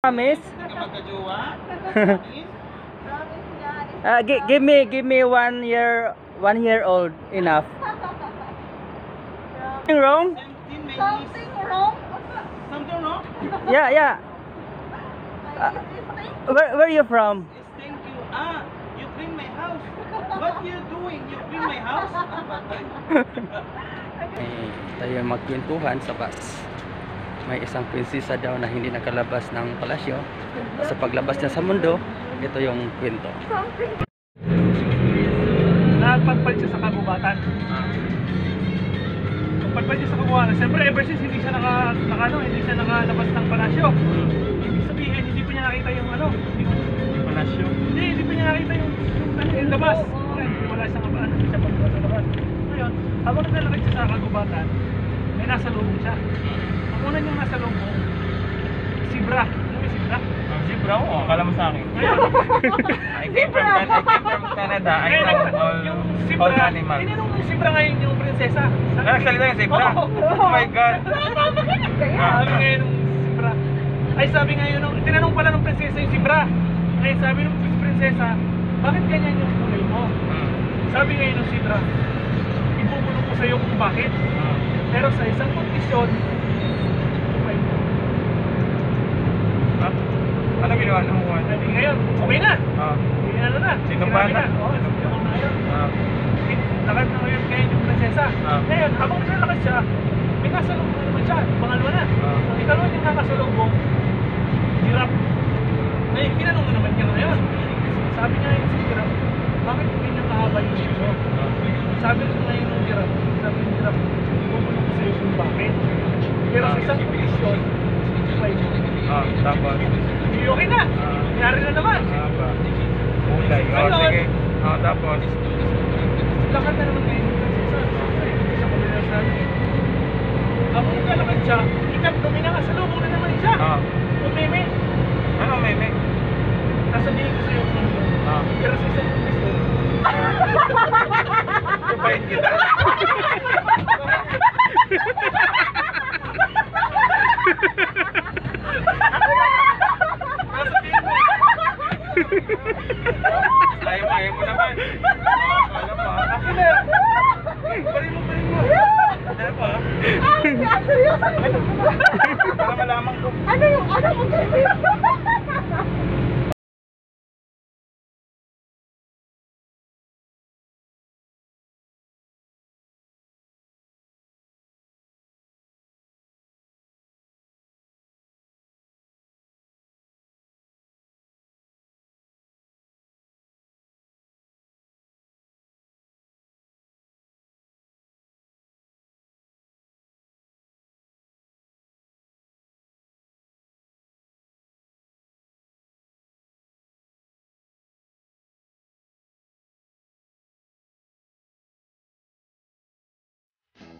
Promise? Give me 1 year old enough. Something wrong? Something wrong? Something wrong? Yeah. Where you from? Thank you. You clean my house. What you doing? You clean my house? Tayo magkwentuhan sa bus. May isang prinsesa daw na hindi nakalabas ng palasyo. Sa paglabas niya sa mundo, ito yung kwento. Nagpagpad siya sa kagubatan. Pagpad siya sa kagubatan. Siyempre, ever since hindi siya hindi siya nakalabas ng palasyo. Ibig sabihin, hindi pa niya nakita yung palasyo. Hindi pa niya nakita yung labas. Wala siyang hindi siya paglabas sa labas. Ngayon, habang naglalakad siya sa kagubatan, may nasa lubong siya. Ang una niyang nasa lubong, zebra. Ano yung zebra? Zebra? Oo, akala mo sa akin. I came from Canada. I know all animals. Tinanong yung zebra ngayon yung prinsesa. Nagsalita yung zebra? Oh my God. Sabi ngayon ng zebra. Sabi ngayon, tinanong pala ng prinsesa yung zebra. Ngayon sabi ng prinsesa, bakit ganyan yung kulay mo? Sabi ngayon ng zebra, ibubulong ko sa'yo kung bakit. Pero sa isang kondisyon, Ano ginawa ng buwan? sabi ngayon, okay na. Hindi na. Sinumpahan na? Oo, sinumpahan na ngayon. Lakad na ngayon yung prinsesa. Ngayon, habang naglalakad siya, may kasalubong na naman siya. Pangalawa na. Ang ikalawa niyang nakasalubong, giraffe. Ngayon, kinanong na naman niya ngayon. Sabi niya yung giraffe, bakit hindi niya kahaba yung siyo? Sabi rin ngayon ng giraffe, ibubulong ko sa'yo kung bakit. Pero sa isang kondisyon, Tapos? hindi okay na. Nangyari na naman. Kulay. Sige. Tapos? Lakad na naman ngayon yung prinsesa. Sa kumila sa atin. Habang naglalakad siya, ikatlo, may nakasalubong na naman siya. Umeme. Ano, meme? Sasabihin ko sa'yo kung ano. Pero sa isang kondisyon. Tupayin kita. Ayaw mo naman. Alam mo. Akin na. Balik mo. Ano pa? Seryoso? Para malaman ko. Ano yung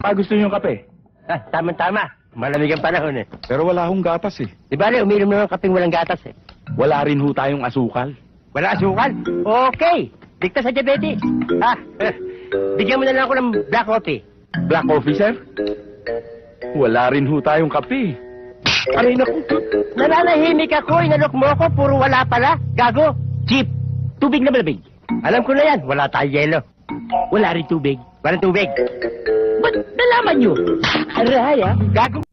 Gusto niyo ng kape? Tama-tama. Malamig ang panahon eh. Pero wala akong gatas eh. Di ba uminom naman ng kapeng walang gatas eh. Wala rin ho tayong asukal. Wala asukal? Okay. Dikta sa diabetes. Bigyan mo na lang ako ng black coffee. Black coffee, sir? Wala rin ho tayong kape. Aray naku. Nananahimik ako. Inalok mo ako. Puro wala pala. Gago. Cheap. Tubig na malamig. Alam ko na yan. Wala tayong yelo. Wala rin tubig. Walang tubig. Ba't nalaman nyo? Aray, gago.